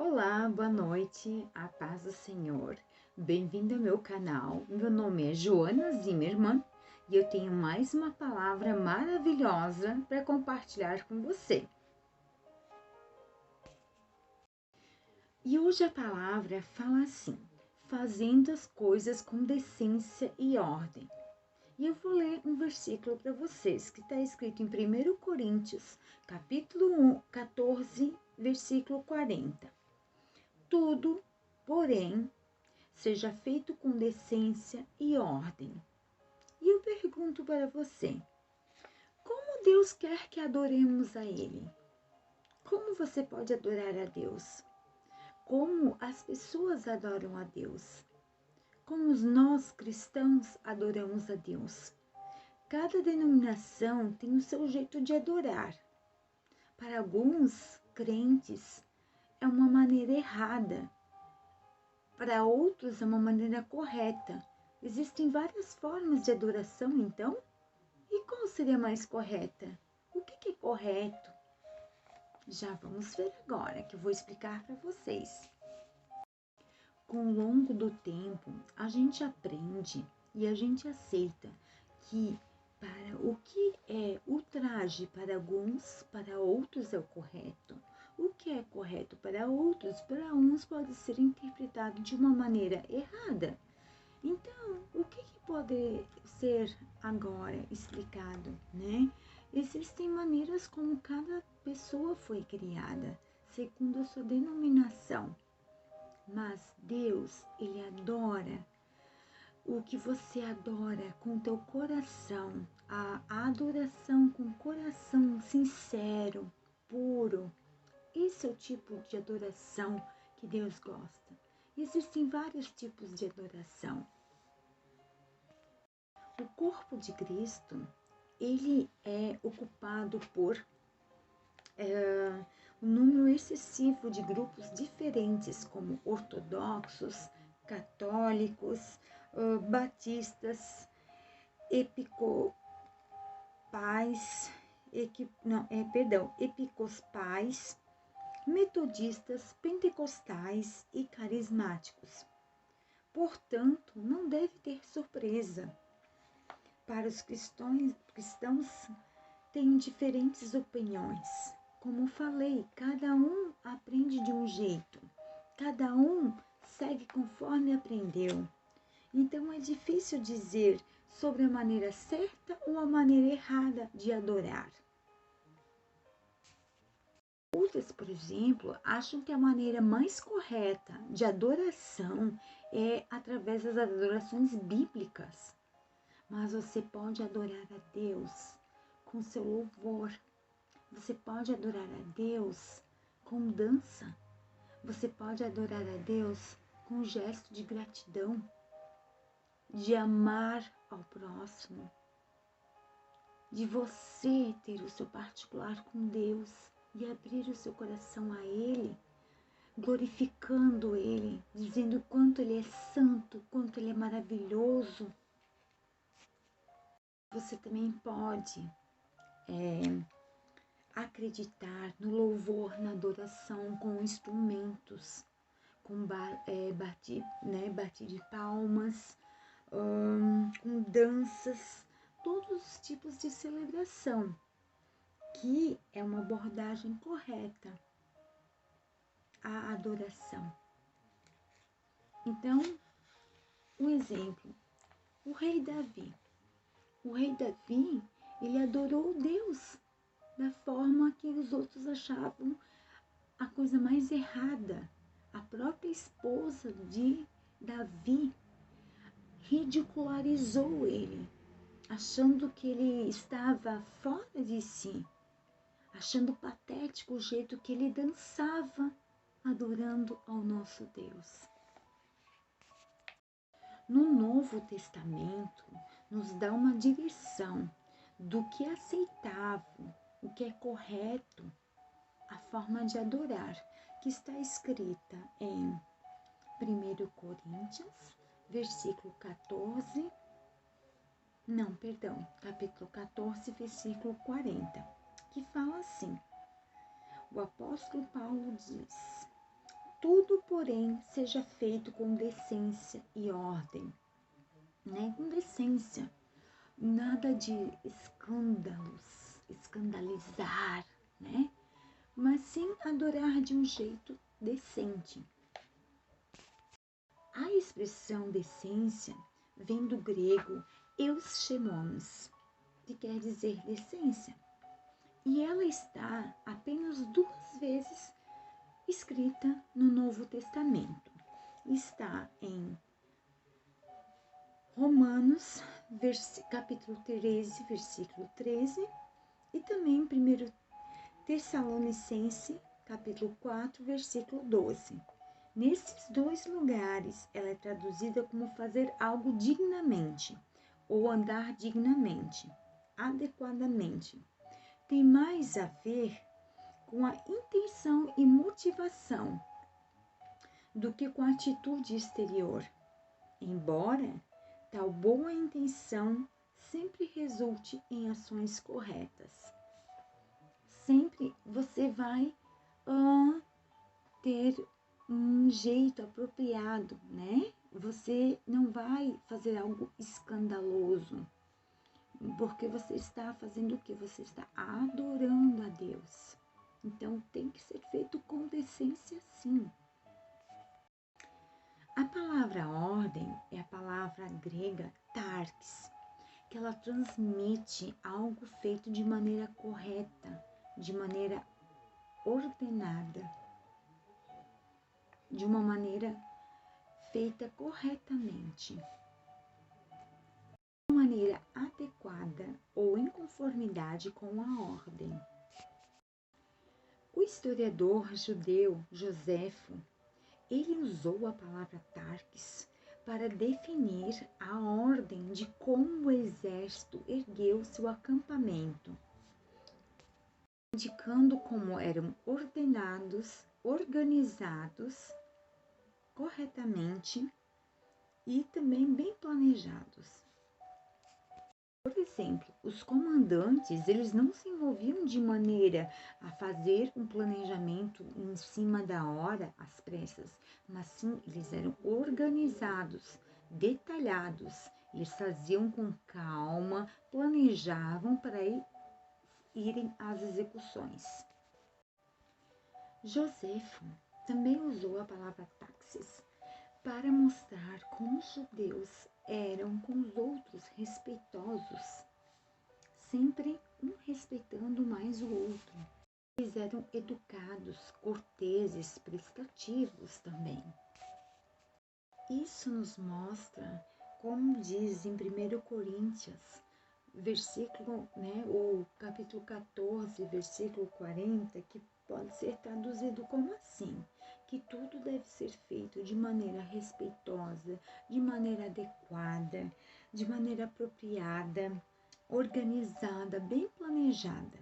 Olá, boa noite, a paz do Senhor. Bem-vindo ao meu canal. Meu nome é Joana Zimmermann e eu tenho mais uma palavra maravilhosa para compartilhar com você. E hoje a palavra fala assim: fazendo as coisas com decência e ordem. E eu vou ler um versículo para vocês que está escrito em 1 Coríntios, capítulo 14, versículo 40. Tudo, porém, seja feito com decência e ordem. E eu pergunto para você, como Deus quer que adoremos a Ele? Como você pode adorar a Deus? Como as pessoas adoram a Deus? Como nós cristãos adoramos a Deus? Cada denominação tem o seu jeito de adorar. Para alguns crentes é uma maneira errada. Para outros é uma maneira correta. Existem várias formas de adoração, então? E qual seria mais correta? O que é correto? Já vamos ver agora, que eu vou explicar para vocês. Com o longo do tempo, a gente aprende e a gente aceita que para o que é o traje para alguns, para outros é o correto. O que é correto para outros, para uns pode ser interpretado de uma maneira errada. Então, o que pode ser agora explicado, né? Existem maneiras como cada pessoa foi criada, segundo a sua denominação. Mas Deus, Ele adora o que você adora com teu coração, a adoração com coração sincero, puro. Esse é o tipo de adoração que Deus gosta. Existem vários tipos de adoração. O corpo de Cristo, ele é ocupado por um número excessivo de grupos diferentes, como ortodoxos, católicos, batistas, episcopais, metodistas, pentecostais e carismáticos. Portanto, não deve ter surpresa. Para os cristãos têm diferentes opiniões. Como falei, cada um aprende de um jeito, cada um segue conforme aprendeu. Então é difícil dizer sobre a maneira certa ou a maneira errada de adorar. Outras, por exemplo, acham que a maneira mais correta de adoração é através das adorações bíblicas. Mas você pode adorar a Deus com seu louvor. Você pode adorar a Deus com dança. Você pode adorar a Deus com um gesto de gratidão, de amar ao próximo, de você ter o seu particular com Deus e abrir o seu coração a Ele, glorificando Ele, dizendo quanto Ele é santo, quanto Ele é maravilhoso. Você também pode acreditar no louvor, na adoração com instrumentos, com bater de palmas, com danças, todos os tipos de celebração, que é uma abordagem correta à adoração. Então, um exemplo, o rei Davi. O rei Davi, ele adorou Deus da forma que os outros achavam a coisa mais errada. A própria esposa de Davi ridicularizou ele, achando que ele estava fora de si, achando patético o jeito que ele dançava, adorando ao nosso Deus. No Novo Testamento, nos dá uma direção do que é aceitável, o que é correto, a forma de adorar, que está escrita em 1 Coríntios, capítulo 14, versículo 40, que fala assim: o apóstolo Paulo diz: Tudo, porém, seja feito com decência e ordem, né? Com decência. Nada de escândalos, escandalizar, né? Mas sim adorar de um jeito decente. A expressão decência vem do grego euschemons, que quer dizer decência. E ela está apenas 2 vezes escrita no Novo Testamento. Está em Romanos, capítulo 13, versículo 13, e também em 1 Tessalonicense, capítulo 4, versículo 12. Nesses 2 lugares, ela é traduzida como fazer algo dignamente, ou andar dignamente, adequadamente. Tem mais a ver com a intenção e motivação do que com a atitude exterior, embora tal boa intenção sempre resulte em ações corretas. Sempre você vai ter um jeito apropriado, né? Você não vai fazer algo escandaloso, porque você está fazendo o que? Você está adorando a Deus. Então, tem que ser feito com decência, sim. A palavra ordem é a palavra grega tarx, que ela transmite algo feito de maneira correta, de maneira ordenada, de uma maneira feita corretamente, de uma maneira adequada ou em conformidade com a ordem. O historiador judeu Joséfo, ele usou a palavra tarques para definir a ordem de como o exército ergueu seu acampamento, indicando como eram ordenados, organizados corretamente e também bem planejados. Por exemplo, os comandantes, eles não se envolviam de maneira a fazer um planejamento em cima da hora, às pressas, mas sim, eles eram organizados, detalhados, eles faziam com calma, planejavam para irem às execuções. Joséfo também usou a palavra taxis para mostrar como os judeus eram com os outros respeitosos, sempre um respeitando mais o outro. Eles eram educados, corteses, prestativos também. Isso nos mostra, como diz em 1 Coríntios, versículo, o capítulo 14, versículo 40, que pode ser traduzido como assim: que tudo deve ser feito de maneira respeitosa, de maneira adequada, de maneira apropriada, organizada, bem planejada.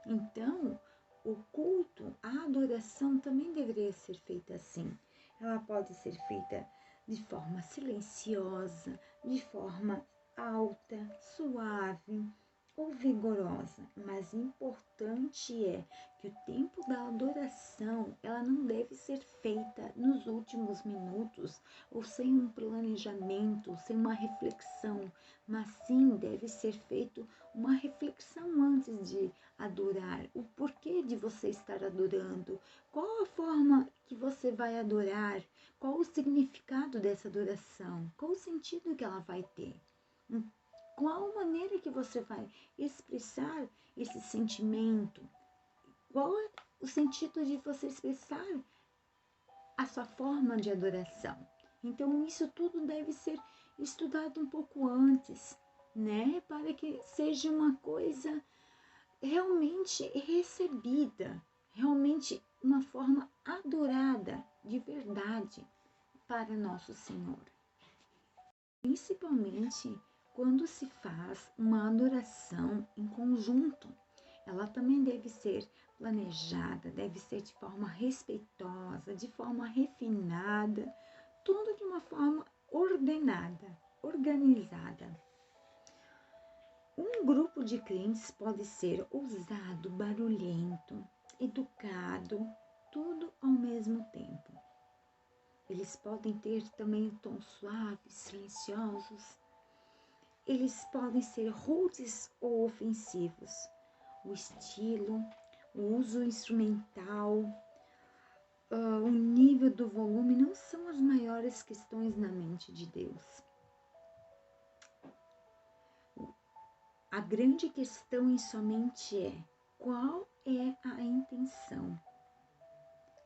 Então, o culto, a adoração também deveria ser feita assim. Ela pode ser feita de forma silenciosa, de forma alta, suave ou vigorosa, mas importante é que o tempo da adoração, ela não deve ser feita nos últimos minutos ou sem um planejamento, sem uma reflexão, mas sim deve ser feito uma reflexão antes de adorar, o porquê de você estar adorando, qual a forma que você vai adorar, qual o significado dessa adoração, qual o sentido que ela vai ter. Qual maneira que você vai expressar esse sentimento? Qual é o sentido de você expressar a sua forma de adoração? Então, isso tudo deve ser estudado um pouco antes, né? Para que seja uma coisa realmente recebida, realmente uma forma adorada de verdade para nosso Senhor. Principalmente quando se faz uma adoração em conjunto, ela também deve ser planejada, deve ser de forma respeitosa, de forma refinada, tudo de uma forma ordenada, organizada. Um grupo de crentes pode ser ousado, barulhento, educado, tudo ao mesmo tempo. Eles podem ter também tons suaves, silenciosos. Eles podem ser rudes ou ofensivos. O estilo, o uso instrumental, o nível do volume não são as maiores questões na mente de Deus. A grande questão em sua mente é: qual é a intenção?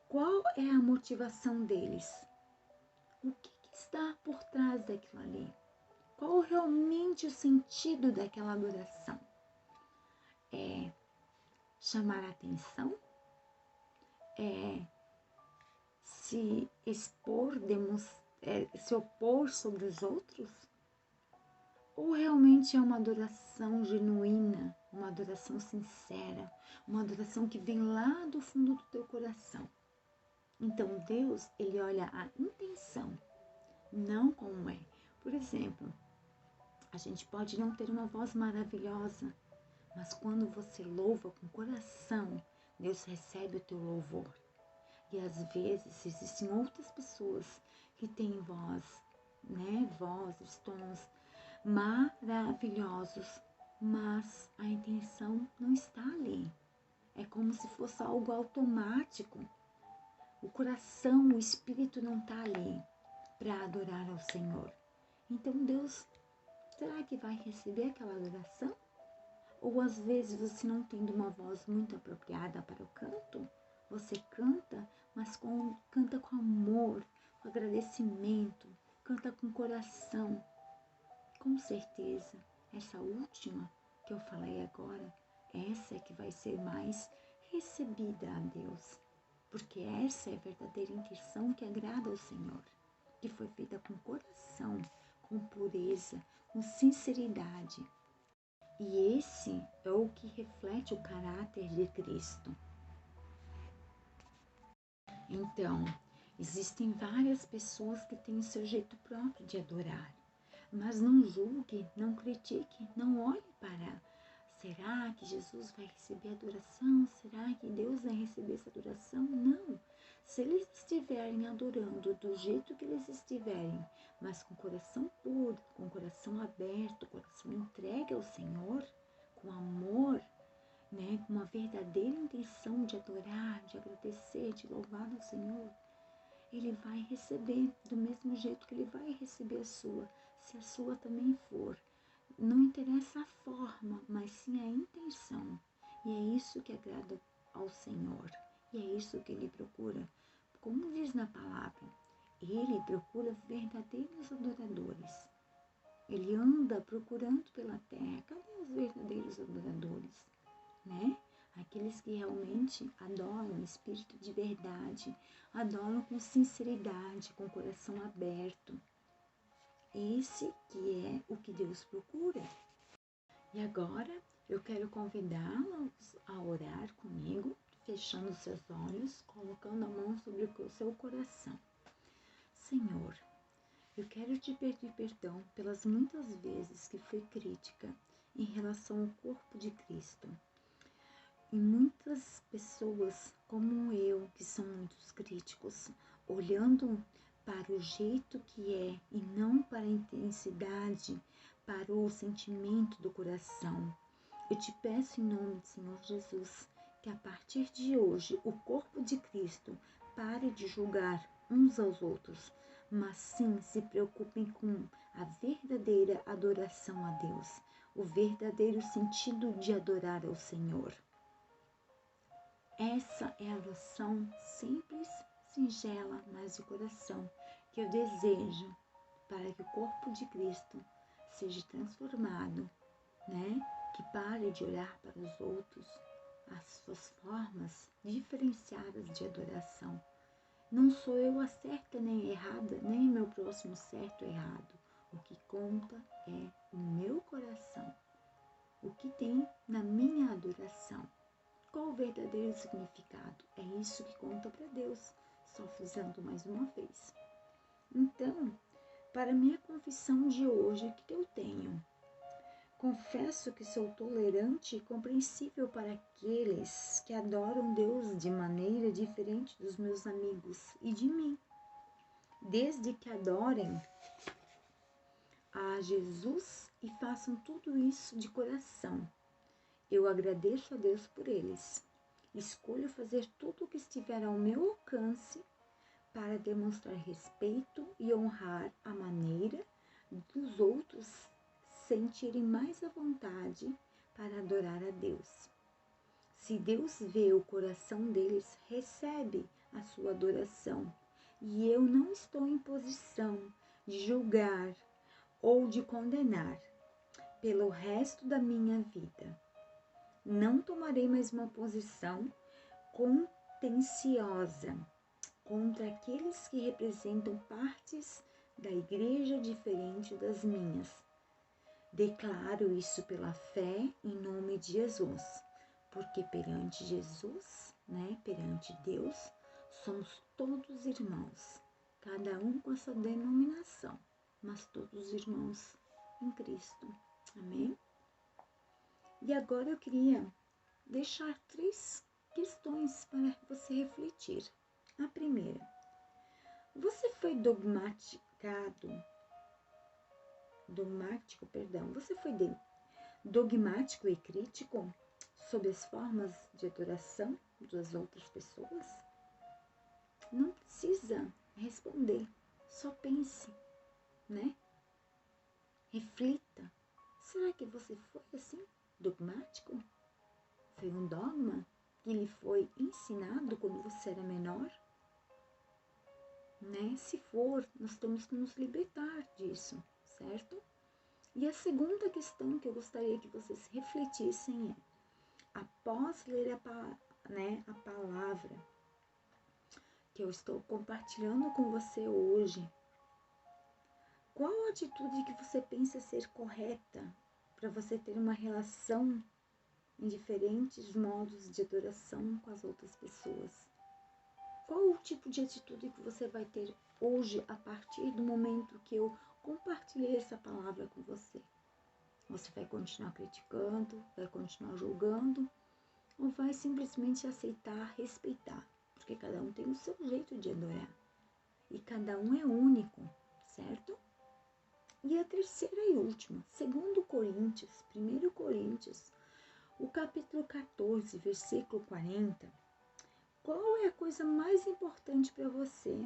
Qual é a motivação deles? O que está por trás daquilo ali? Qual realmente o sentido daquela adoração? É chamar a atenção? É se expor, se opor sobre os outros? Ou realmente é uma adoração genuína, uma adoração sincera, uma adoração que vem lá do fundo do teu coração? Então Deus, Ele olha a intenção, não como é. Por exemplo, a gente pode não ter uma voz maravilhosa, mas quando você louva com coração, Deus recebe o teu louvor. E às vezes existem outras pessoas que têm vozes, tons maravilhosos, mas a intenção não está ali. É como se fosse algo automático. O coração, o espírito não está ali para adorar ao Senhor. Então Deus, será que vai receber aquela adoração? Ou às vezes você não tendo uma voz muito apropriada para o canto, você canta, mas canta com amor, com agradecimento, canta com coração. Com certeza, essa última que eu falei agora, essa é que vai ser mais recebida a Deus. Porque essa é a verdadeira intenção que agrada ao Senhor, que foi feita com coração, com pureza, com sinceridade. E esse é o que reflete o caráter de Cristo. Então, existem várias pessoas que têm o seu jeito próprio de adorar. Mas não julgue, não critique, não olhe para: será que Jesus vai receber adoração? Será que Deus vai receber essa adoração? Não. Se eles estiverem adorando do jeito que eles estiverem, mas com coração puro, com coração aberto, coração entregue ao Senhor, com amor, com uma verdadeira intenção de adorar, de agradecer, de louvar ao Senhor, Ele vai receber do mesmo jeito que Ele vai receber a sua, se a sua também for. Não interessa a forma, mas sim a intenção. E é isso que agrada ao Senhor. E é isso que Ele procura. Como diz na palavra, Ele procura verdadeiros adoradores. Ele anda procurando pela terra. Cadê os verdadeiros adoradores? Aqueles que realmente adoram o Espírito de verdade, adoram com sinceridade, com o coração aberto. Esse que é o que Deus procura. E agora eu quero convidá-los a orar comigo, fechando seus olhos, colocando a mão sobre o seu coração. Senhor, eu quero te pedir perdão pelas muitas vezes que fui crítica em relação ao corpo de Cristo. E muitas pessoas como eu, que são muitos críticos, olhando para o jeito que é e não para a intensidade, para o sentimento do coração. Eu te peço em nome do Senhor Jesus, que a partir de hoje o corpo de Cristo pare de julgar uns aos outros, mas sim se preocupem com a verdadeira adoração a Deus, o verdadeiro sentido de adorar ao Senhor. Essa é a adoração simples, singela, mas de coração, que eu desejo para que o corpo de Cristo seja transformado, Que pare de olhar para os outros, as suas formas diferenciadas de adoração. Não sou eu a certa nem a errada, nem meu próximo certo ou errado. O que conta é o meu coração, o que tem na minha adoração. Qual o verdadeiro significado? É isso que conta para Deus, só frisando mais uma vez. Então, para minha confissão de hoje, o que eu tenho? Confesso que sou tolerante e compreensível para aqueles que adoram Deus de maneira diferente dos meus amigos e de mim. desde que adorem a Jesus e façam tudo isso de coração. Eu agradeço a Deus por eles. Escolho fazer tudo o que estiver ao meu alcance para demonstrar respeito e honrar a maneira dos outros sentirem mais à vontade para adorar a Deus. Se Deus vê o coração deles, recebe a sua adoração. E eu não estou em posição de julgar ou de condenar pelo resto da minha vida. Não tomarei mais uma posição contenciosa contra aqueles que representam partes da igreja diferente das minhas. Declaro isso pela fé em nome de Jesus, porque perante Jesus, perante Deus, somos todos irmãos, cada um com a sua denominação, mas todos irmãos em Cristo. Amém? E agora eu queria deixar 3 questões para você refletir. A primeira: você foi dogmático e crítico sobre as formas de adoração das outras pessoas? Não precisa responder, só pense, Reflita. Será que você foi assim, dogmático? Foi um dogma que lhe foi ensinado quando você era menor? Se for, nós temos que nos libertar disso, certo? E a segunda questão que eu gostaria que vocês refletissem é: após ler a palavra que eu estou compartilhando com você hoje, qual a atitude que você pensa ser correta para você ter uma relação em diferentes modos de adoração com as outras pessoas? Qual o tipo de atitude que você vai ter hoje a partir do momento que eu compartilhei essa palavra com você? Você vai continuar criticando, vai continuar julgando, ou vai simplesmente aceitar, respeitar? Porque cada um tem o seu jeito de adorar e cada um é único, certo? E a terceira e última, 1 Coríntios, o capítulo 14, versículo 40. Qual é a coisa mais importante para você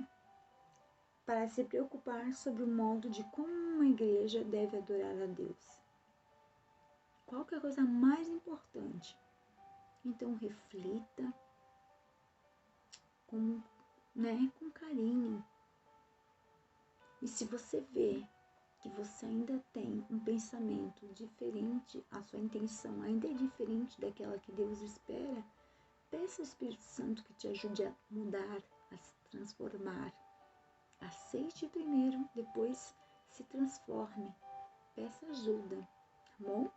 para se preocupar sobre o modo de como uma igreja deve adorar a Deus? Qual que é a coisa mais importante? Então reflita com carinho. E se você vê que você ainda tem um pensamento diferente, a sua intenção ainda é diferente daquela que Deus espera, peça ao Espírito Santo que te ajude a mudar, a se transformar. Aceite primeiro, depois se transforme. Peça ajuda, tá bom?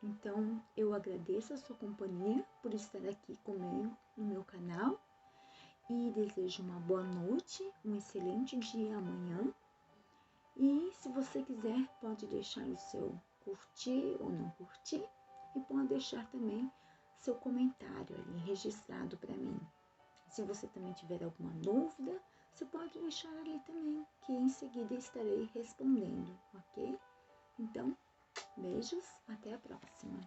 Então, eu agradeço a sua companhia por estar aqui comigo no meu canal e desejo uma boa noite, um excelente dia amanhã. E se você quiser, pode deixar o seu curtir ou não curtir e pode deixar também seu comentário ali registrado para mim. Se você também tiver alguma dúvida, você pode deixar ali também, que em seguida estarei respondendo, ok? Então, beijos, até a próxima!